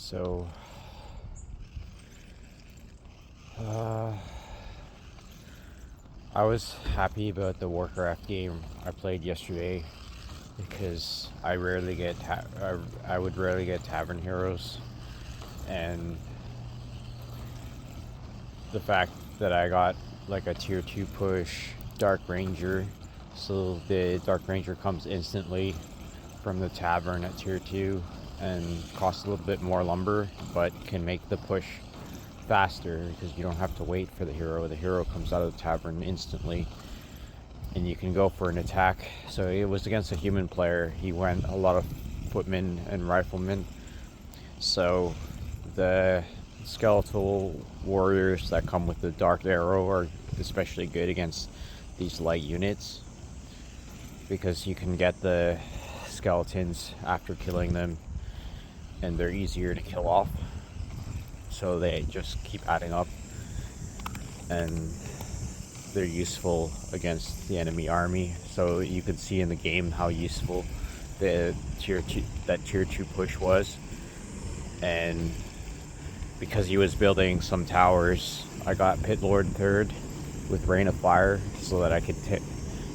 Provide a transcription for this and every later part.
So, uh, I was happy about the WarCraft game I played yesterday because I would rarely get tavern heroes, and the fact that I got like a tier 2 push Dark Ranger, so the Dark Ranger comes instantly from the tavern at tier 2 and costs a little bit more lumber, but can make the push faster because you don't have to wait for the hero. The hero comes out of the tavern instantly and you can go for an attack. So it was against a human player. He went a lot of footmen and riflemen. So the skeletal warriors that come with the dark arrow are especially good against these light units because you can get the skeletons after killing them and they're easier to kill off, so they just keep adding up and they're useful against the enemy army. So you can see in the game how useful the tier 2 push was. And because he was building some towers, I got Pit Lord 3rd with Rain of Fire so that I could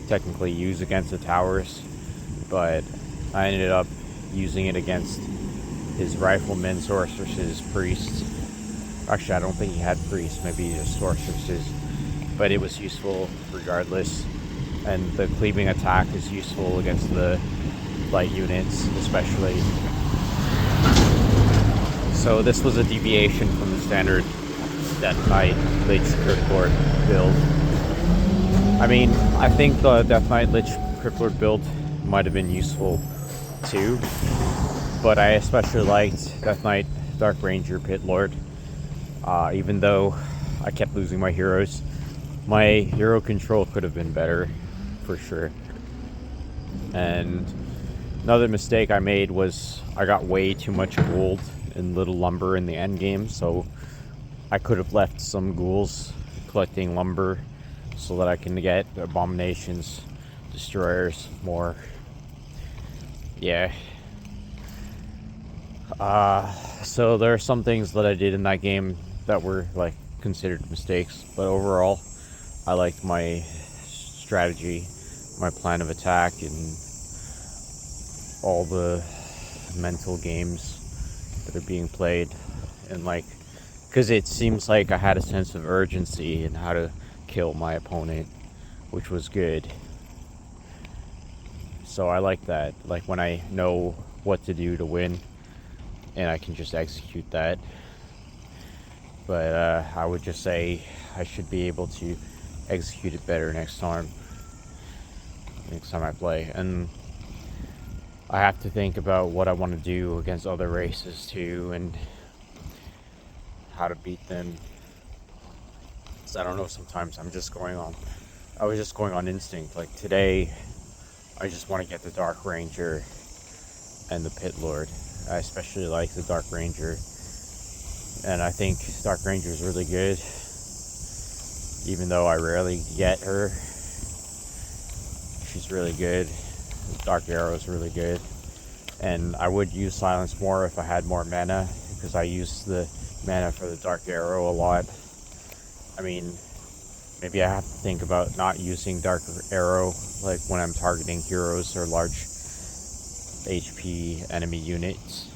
technically use against the towers, but I ended up using it against his riflemen, sorceresses, priests. Actually, I don't think he had priests, maybe just sorceresses, but it was useful regardless. And the cleaving attack is useful against the light units especially. So this was a deviation from the standard Death Knight Lich Cryptlord build. I mean, I think the Death Knight Lich Cryptlord build might have been useful too, but I especially liked Death Knight Dark Ranger Pit Lord. Even though I kept losing my heroes, my hero control could have been better for sure. And another mistake I made was I got way too much gold and little lumber in the end game, so I could have left some ghouls collecting lumber so that I can get abominations, destroyers more. Yeah. So there are some things that I did in that game that were like considered mistakes, but overall I liked my strategy, my plan of attack, and all the mental games that are being played. And like, because it seems like I had a sense of urgency in how to kill my opponent, which was good. So I like that, like when I know what to do to win and I can just execute that. But I would just say I should be able to execute it better next time I play. And I have to think about what I want to do against other races too, and how to beat them. Because I don't know, sometimes I was just going on instinct. Like today, I just want to get the Dark Ranger and the Pit Lord. I especially like the Dark Ranger, and I think Dark Ranger is really good, even though I rarely get her. She's really good. Dark Arrow is really good, and I would use Silence more if I had more mana, because I use the mana for the Dark Arrow a lot. I mean, maybe I have to think about not using Dark Arrow like when I'm targeting heroes or large HP enemy units.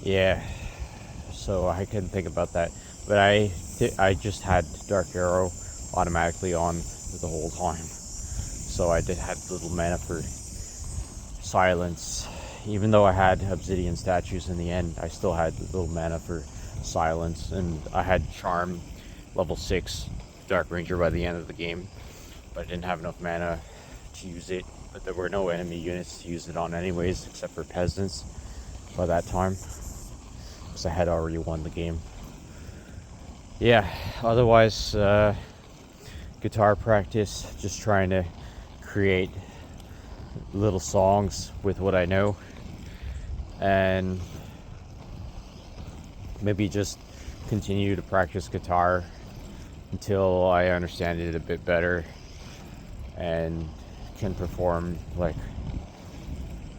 Yeah, so I couldn't think about that, but I just had Dark Arrow automatically on the whole time, so I had little mana for Silence. Even though I had Obsidian statues in the end, I still had little mana for Silence, and I had Charm level 6 Dark Ranger by the end of the game, but I didn't have enough mana to use it. But there were no enemy units to use it on anyways, except for peasants by that time, because I had already won the game. Yeah, otherwise, guitar practice, just trying to create little songs with what I know, and maybe just continue to practice guitar until I understand it a bit better and can perform like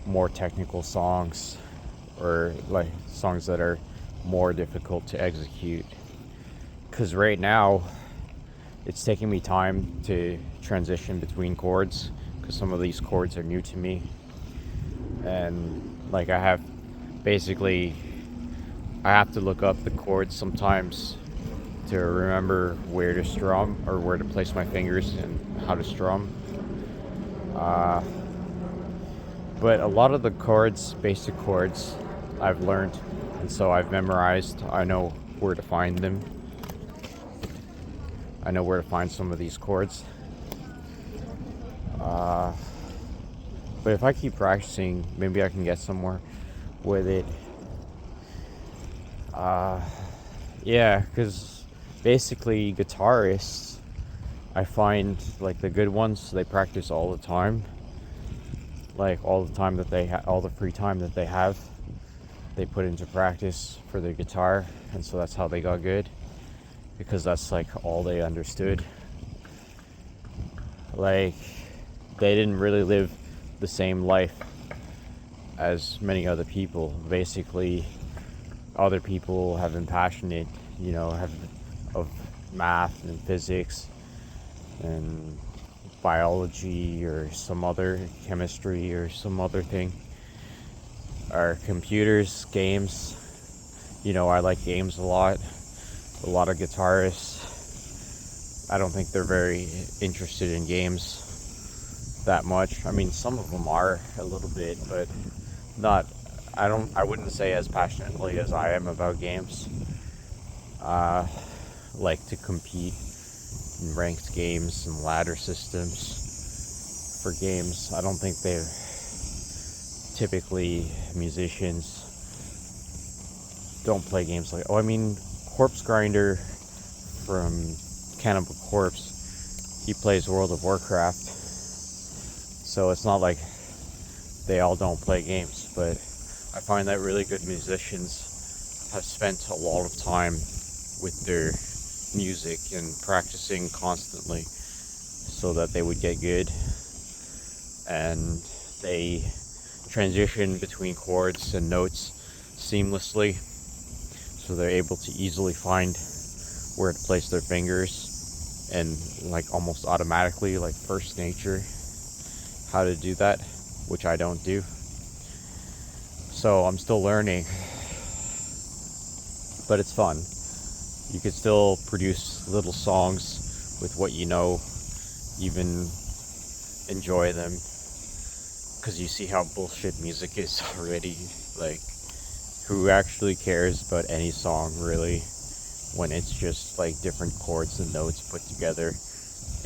more technical songs or like songs that are more difficult to execute. Because right now, it's taking me time to transition between chords, because some of these chords are new to me. And like I have to look up the chords sometimes to remember where to strum or where to place my fingers and how to strum. But a lot of the chords, basic chords, I've learned, and so I've memorized. I know where to find them. I know where to find some of these chords. But if I keep practicing, maybe I can get somewhere with it. Yeah, because basically guitarists, I find like the good ones, they practice all the time. Like all the time that all the free time that they have, they put into practice for their guitar, and so that's how they got good, because that's like all they understood. Like they didn't really live the same life as many other people. Basically, other people have been passionate, of math and physics and biology or some other chemistry or some other thing, or computers, games. I like games a lot. A lot of guitarists, I don't think they're very interested in games that much. I mean, some of them are a little bit, but not. I wouldn't say as passionately as I am about games. Like to compete in ranked games and ladder systems for games. I don't think they're typically musicians don't play games like. Oh, I mean, Corpse Grinder from Cannibal Corpse, he plays World of Warcraft. So it's not like they all don't play games, but I find that really good musicians have spent a lot of time with their music and practicing constantly so that they would get good, and they transition between chords and notes seamlessly, so they're able to easily find where to place their fingers, and like almost automatically, like first nature, how to do that, which I don't do. So I'm still learning, but it's fun. You could still produce little songs with what you know, even enjoy them, because you see how bullshit music is already. Like, who actually cares about any song really, when it's just like different chords and notes put together,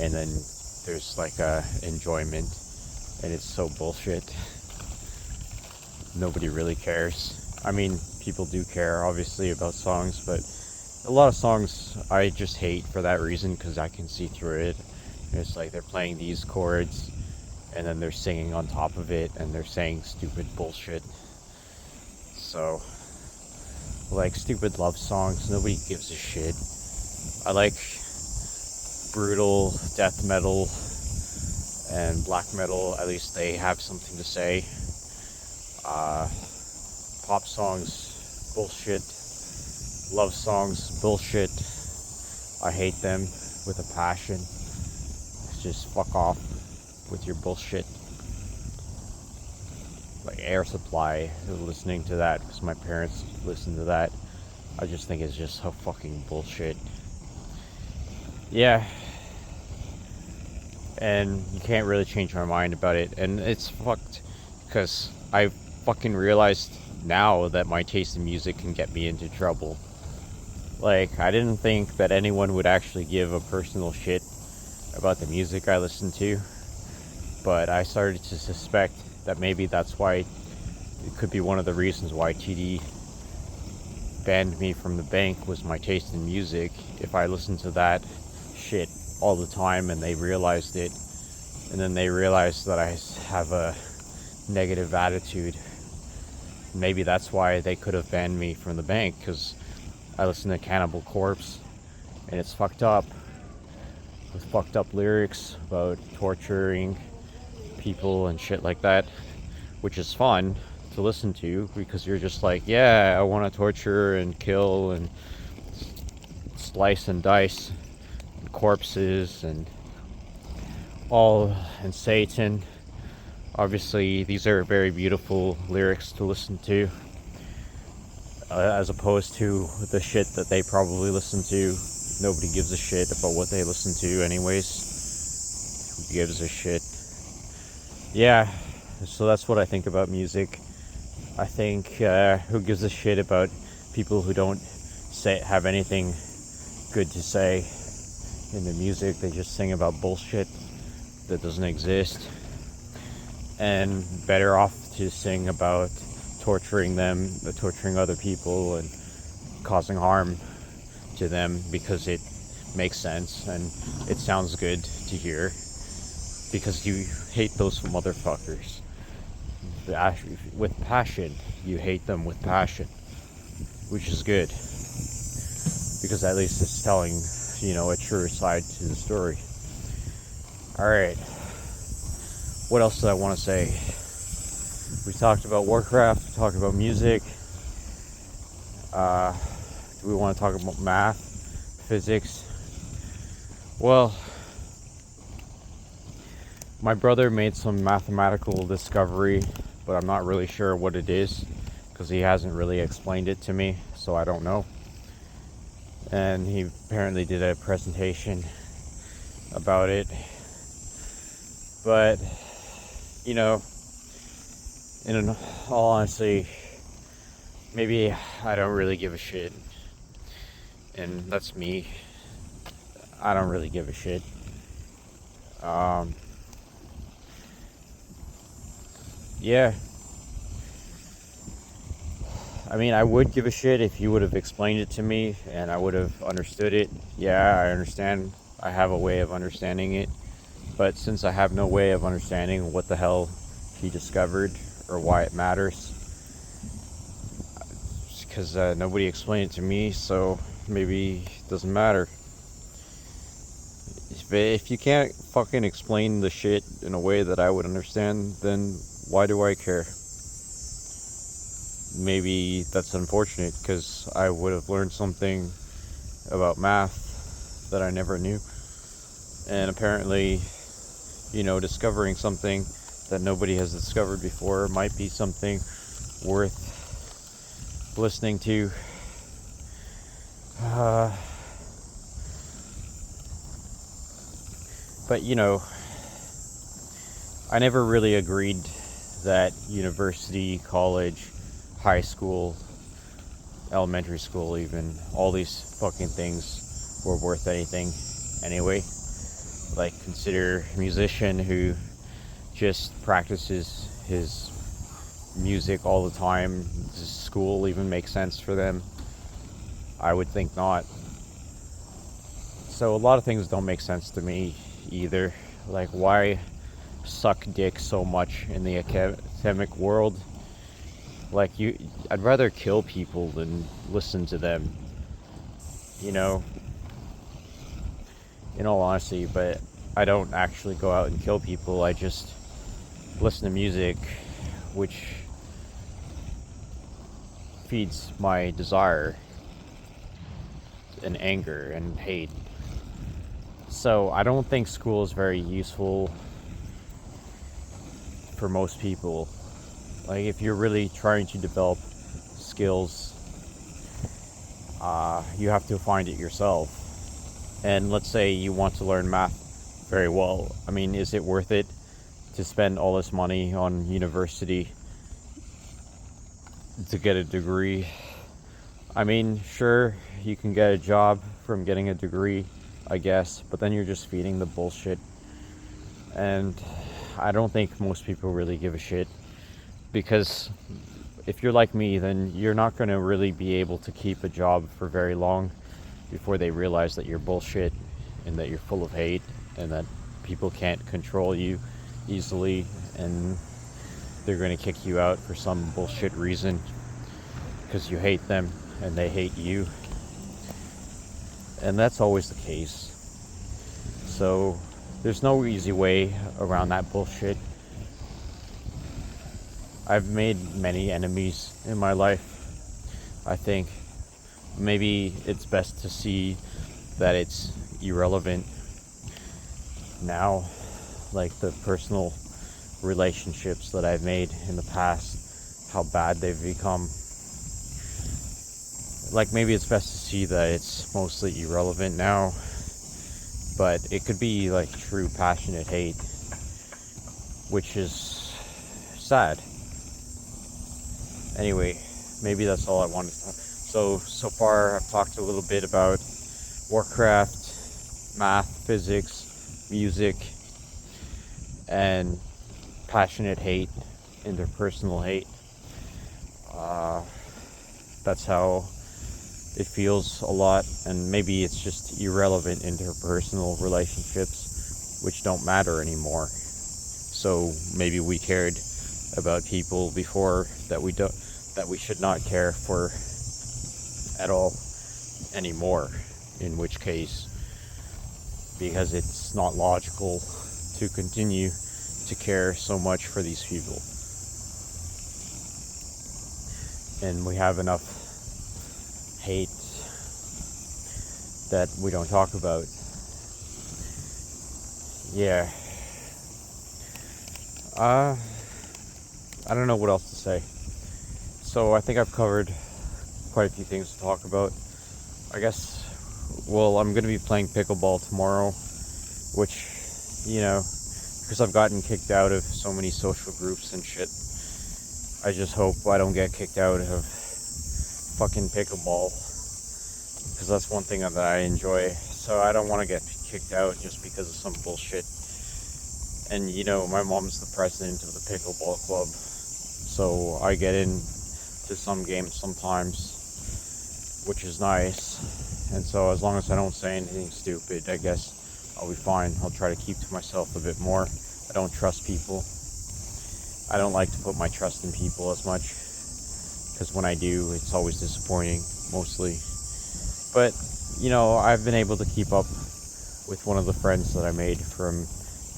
and then there's like a enjoyment, and it's so bullshit. Nobody really cares. I mean, people do care obviously about songs, but a lot of songs I just hate for that reason, because I can see through it. It's like they're playing these chords and then they're singing on top of it, and they're saying stupid bullshit. So, like stupid love songs, nobody gives a shit. I like brutal death metal and black metal, at least they have something to say. Pop songs, bullshit. Love songs, bullshit. I hate them with a passion. Just fuck off with your bullshit. Like Air Supply, listening to that because my parents listen to that, I just think it's just so fucking bullshit. Yeah. And you can't really change my mind about it, and it's fucked because I fucking realized now that my taste in music can get me into trouble. Like, I didn't think that anyone would actually give a personal shit about the music I listen to, but I started to suspect that maybe that's why, it could be one of the reasons why TD banned me from the bank, was my taste in music. If I listened to that shit all the time and they realized it, and then they realized that I have a negative attitude, maybe that's why they could have banned me from the bank, because I listen to Cannibal Corpse and it's fucked up, with fucked up lyrics about torturing people and shit like that, which is fun to listen to, because you're just like, yeah, I want to torture and kill and slice and dice and corpses and Satan. Obviously, these are very beautiful lyrics to listen to, as opposed to the shit that they probably listen to. Nobody gives a shit about what they listen to anyways. Who gives a shit? Yeah, so that's what I think about music. I think, who gives a shit about people who don't have anything good to say in the music? They just sing about bullshit that doesn't exist. And better off to sing about torturing other people and causing harm to them, because it makes sense and it sounds good to hear, because you hate those motherfuckers with passion. You hate them with passion, which is good, because at least it's telling, a truer side to the story. Alright, what else did I want to say? We talked about Warcraft, we talked about music. Do we want to talk about math, physics? Well, my brother made some mathematical discovery, but I'm not really sure what it is, because he hasn't really explained it to me, so I don't know. And he apparently did a presentation about it. But, in all honesty, maybe I don't really give a shit. And that's me. I don't really give a shit. Yeah. I mean, I would give a shit if you would have explained it to me and I would have understood it. Yeah, I understand. I have a way of understanding it. But since I have no way of understanding what the hell he discovered or why it matters, because nobody explained it to me, so maybe it doesn't matter. If you can't fucking explain the shit in a way that I would understand, then why do I care? Maybe that's unfortunate, because I would have learned something about math that I never knew. And apparently, discovering something that nobody has discovered before might be something worth listening to. But I never really agreed that university, college, high school, elementary school, even, all these fucking things were worth anything anyway. Like, consider a musician who just practices his music all the time. Does school even make sense for them? I would think not. So a lot of things don't make sense to me either. Like, why suck dick so much in the academic world? Like, I'd rather kill people than listen to them, in all honesty. But I don't actually go out and kill people. I just listen to music, which feeds my desire and anger and hate. So I don't think school is very useful for most people. Like, if you're really trying to develop skills, you have to find it yourself. And let's say you want to learn math very well. I mean, is it worth it to spend all this money on university to get a degree? I mean, sure, you can get a job from getting a degree, I guess, but then you're just feeding the bullshit. And I don't think most people really give a shit, because if you're like me, then you're not going to really be able to keep a job for very long before they realize that you're bullshit and that you're full of hate and that people can't control you easily, and they're going to kick you out for some bullshit reason because you hate them and they hate you. And that's always the case. So there's no easy way around that bullshit. I've made many enemies in my life. I think maybe it's best to see that it's irrelevant now, like the personal relationships that I've made in the past, how bad they've become. Like maybe it's best to see that it's mostly irrelevant now, but it could be like true passionate hate, which is sad. Anyway, maybe that's all I wanted to talk. So far I've talked a little bit about Warcraft, math, physics, music, and passionate hate, interpersonal hate. That's how it feels a lot, and maybe it's just irrelevant interpersonal relationships which don't matter anymore. So maybe we cared about people before that we should not care for at all anymore, in which case, because it's not logical to continue to care so much for these people, and we have enough hate that we don't talk about. Yeah. I don't know what else to say. So I think I've covered quite a few things to talk about. I guess, well, I'm going to be playing pickleball tomorrow, which, because I've gotten kicked out of so many social groups and shit, I just hope I don't get kicked out of fucking pickleball, because that's one thing that I enjoy. So I don't want to get kicked out just because of some bullshit. And my mom's the president of the pickleball club, so I get in to some games sometimes, which is nice. And so as long as I don't say anything stupid, I guess I'll be fine. I'll try to keep to myself a bit more. I don't trust people. I don't like to put my trust in people as much, because when I do, it's always disappointing, mostly. But, I've been able to keep up with one of the friends that I made from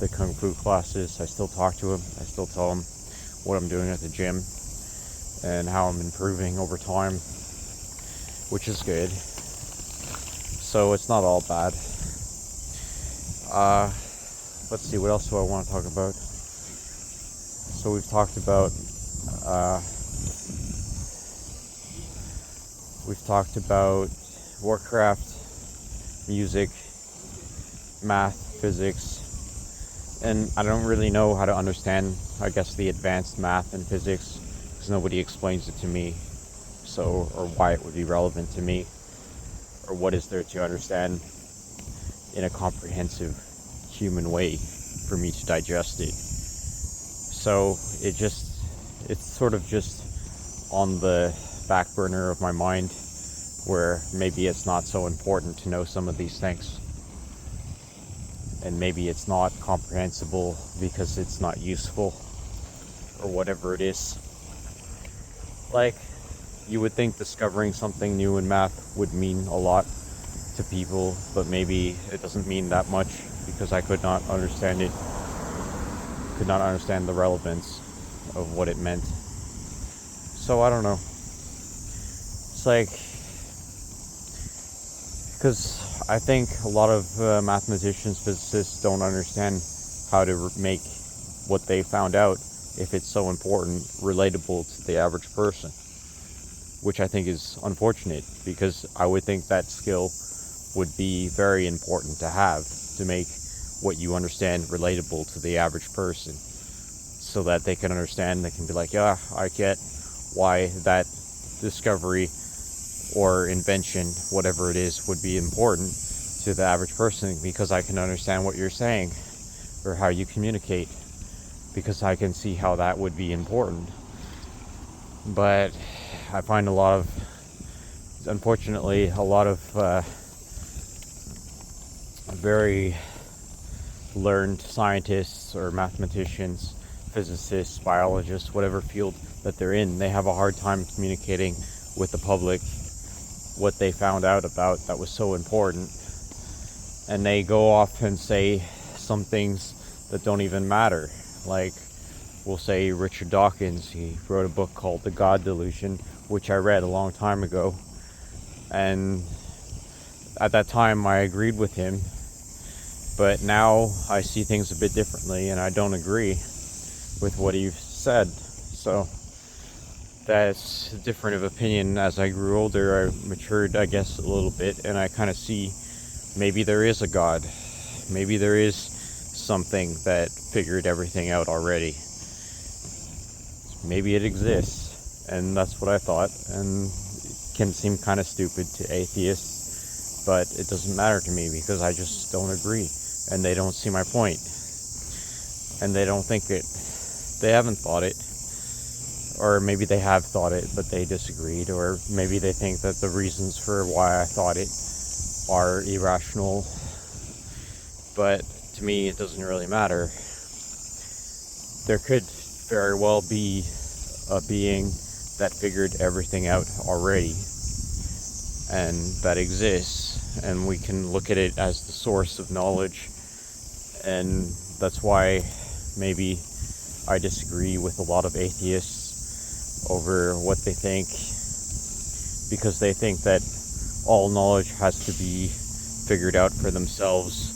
the Kung Fu classes. I still talk to him. I still tell him what I'm doing at the gym and how I'm improving over time, which is good. So it's not all bad. Let's see, what else do I want to talk about? So we've talked about Warcraft, music, math, physics, and I don't really know how to understand, I guess, the advanced math and physics, because nobody explains it to me, or why it would be relevant to me, or what is there to understand in a comprehensive human way for me to digest it. So it's sort of just on the back burner of my mind, where maybe it's not so important to know some of these things, and maybe it's not comprehensible because it's not useful, or whatever it is. Like, you would think discovering something new in math would mean a lot to people, but maybe it doesn't mean that much, because I could not understand the relevance of what it meant. So I don't know. It's like, because I think a lot of mathematicians, physicists don't understand how to make what they found out, if it's so important, relatable to the average person, which I think is unfortunate, because I would think that skill would be very important to have, to make what you understand relatable to the average person, so that they can understand, they can be like, yeah, I get why that discovery or invention, whatever it is, would be important to the average person, because I can understand what you're saying, or how you communicate, because I can see how that would be important. But I find unfortunately, a lot of very learned scientists or mathematicians, physicists, biologists, whatever field that they're in, they have a hard time communicating with the public what they found out about that was so important, and they go off and say some things that don't even matter, like we'll say Richard Dawkins, he wrote a book called The God Delusion, which I read a long time ago. And at that time I agreed with him, but now I see things a bit differently and I don't agree with what he said. So that's different of opinion. As I grew older, I matured, I guess, a little bit, and I kind of see maybe there is a God. Maybe there is something that figured everything out already. Maybe it exists, and that's what I thought. And it can seem kind of stupid to atheists, but it doesn't matter to me because I just don't agree, and they don't see my point, and they don't think it. They haven't thought it. Or maybe they have thought it, but they disagreed. Or maybe they think that the reasons for why I thought it are irrational. But to me, it doesn't really matter. There could very well be a being that figured everything out already, and that exists, and we can look at it as the source of knowledge. And that's why maybe I disagree with a lot of atheists over what they think, because they think that all knowledge has to be figured out for themselves.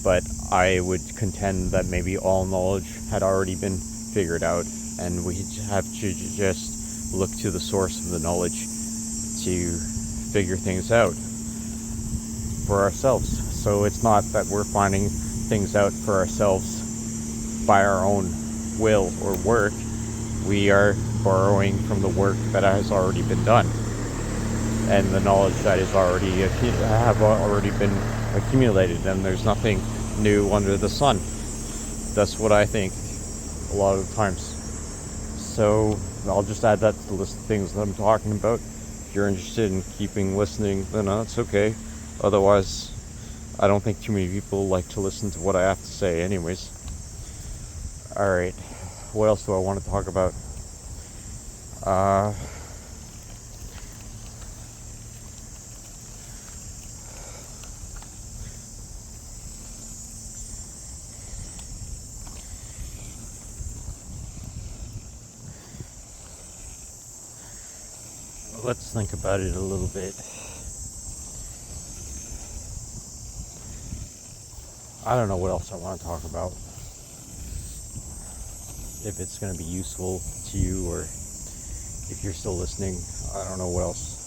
But I would contend that maybe all knowledge had already been figured out, and we have to just look to the source of the knowledge to figure things out for ourselves. So it's not that we're finding things out for ourselves by our own will or work. We are borrowing from the work that has already been done, and the knowledge that is already been accumulated, and there's nothing new under the sun. That's what I think a lot of the times. So I'll just add that to the list of things that I'm talking about. If you're interested in keeping listening, then that's okay. Otherwise, I don't think too many people like to listen to what I have to say anyways. Alright, what else do I want to talk about? Let's think about it a little bit. I don't know what else I want to talk about. If it's going to be useful to you, or if you're still listening, I don't know what else.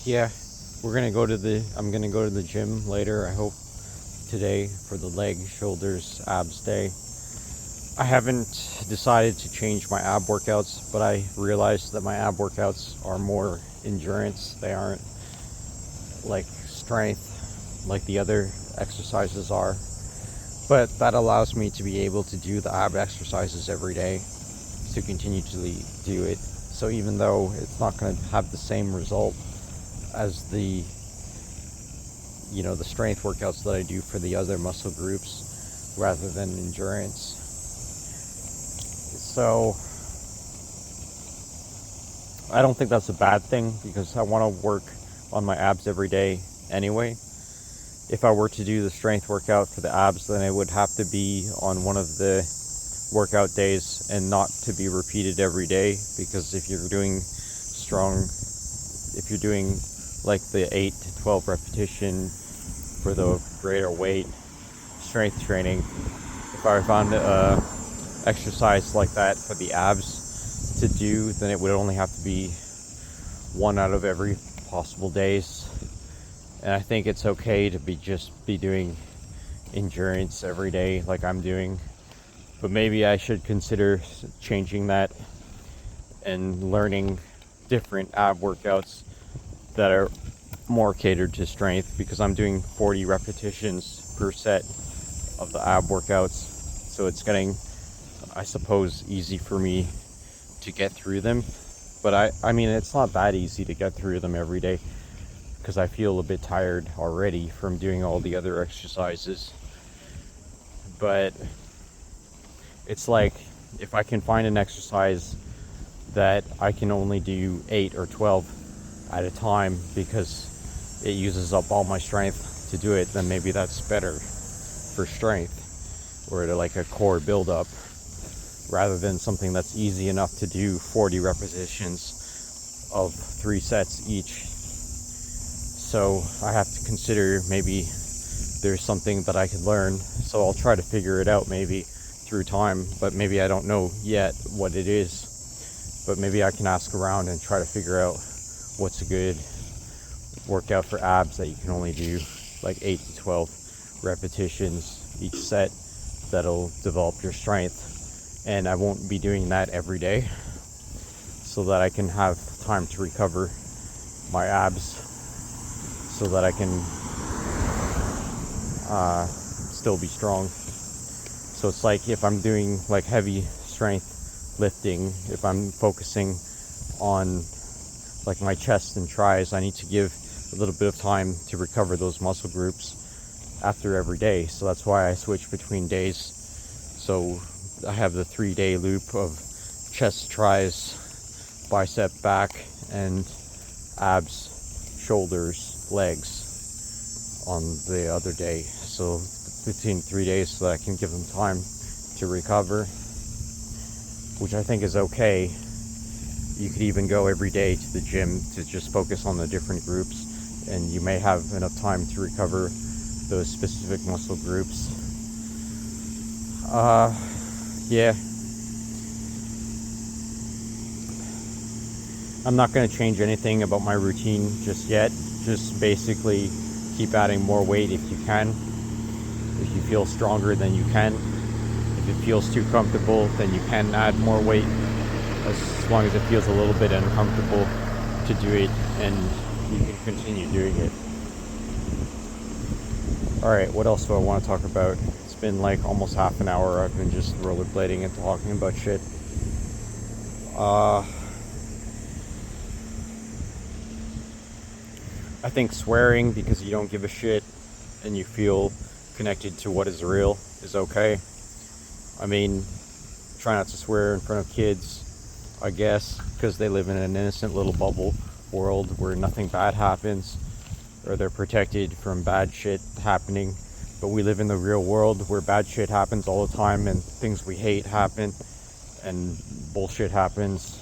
Yeah, I'm gonna go to the gym later, I hope, today, for the leg, shoulders, abs day. I haven't decided to change my ab workouts, but I realized that my ab workouts are more endurance. They aren't like strength like the other exercises are. But that allows me to be able to do the ab exercises every day, to continually do it. So even though it's not going to have the same result as the strength workouts that I do for the other muscle groups rather than endurance. So I don't think that's a bad thing, because I want to work on my abs every day anyway. If I were to do the strength workout for the abs, then it would have to be on one of the workout days and not to be repeated every day, because if you're doing like the 8 to 12 repetition for the greater weight strength training, if I found exercise like that for the abs to do, then it would only have to be one out of every possible days. And I think it's okay to be doing endurance every day like I'm doing. But maybe I should consider changing that and learning different ab workouts that are more catered to strength, because I'm doing 40 repetitions per set of the ab workouts. So it's getting, I suppose, easy for me to get through them. But I mean, it's not that easy to get through them every day. because I feel a bit tired already from doing all the other exercises. But it's like, if I can find an exercise that I can only do 8 or 12 at a time because it uses up all my strength to do it, then maybe that's better for strength, or to like a core build-up, rather than something that's easy enough to do 40 repetitions of 3 sets each. So I have to consider maybe there's something that I could learn. So I'll try to figure it out maybe through time, but maybe I don't know yet what it is. But maybe I can ask around and try to figure out what's a good workout for abs that you can only do like 8 to 12 repetitions each set that'll develop your strength. And I won't be doing that every day, so that I can have time to recover my abs, so that I can still be strong. So it's like, if I'm doing like heavy strength lifting, if I'm focusing on like my chest and tris, I need to give a little bit of time to recover those muscle groups after every day. So that's why I switch between days. So I have the 3-day loop of chest, tris, bicep, back, and abs, shoulders, legs on the other day. So between 3 days, so that I can give them time to recover, which I think is okay. You could even go every day to the gym to just focus on the different groups, and you may have enough time to recover those specific muscle groups. Yeah. I'm not going to change anything about my routine just yet. Just basically keep adding more weight if you can. If you feel stronger, then you can. If it feels too comfortable, then you can add more weight, as long as it feels a little bit uncomfortable to do it, and you can continue doing it. Alright, what else do I want to talk about? It's been like almost half an hour. I've been just rollerblading and talking about shit. I think swearing because you don't give a shit and you feel connected to what is real is okay. I mean, try not to swear in front of kids, I guess, because they live in an innocent little bubble world where nothing bad happens, or they're protected from bad shit happening. But we live in the real world where bad shit happens all the time, and things we hate happen, and bullshit happens,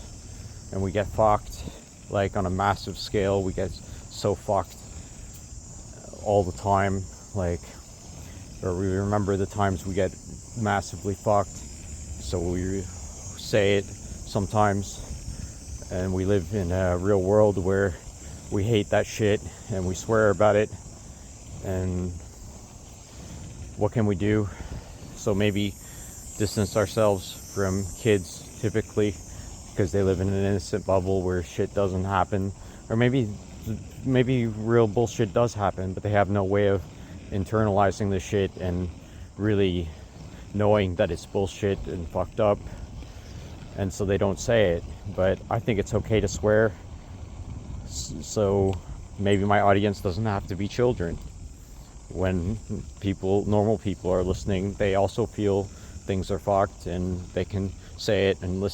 and we get fucked, like on a massive scale. We get so fucked all the time, like, or we remember the times we get massively fucked, so we say it sometimes. And we live in a real world where we hate that shit and we swear about it. And what can we do? So maybe distance ourselves from kids, typically, because they live in an innocent bubble where shit doesn't happen. Or maybe real bullshit does happen, but they have no way of internalizing the shit and really knowing that it's bullshit and fucked up, and so they don't say it. But I think it's okay to swear, so maybe my audience doesn't have to be children. When normal people are listening, they also feel things are fucked, and they can say it and listen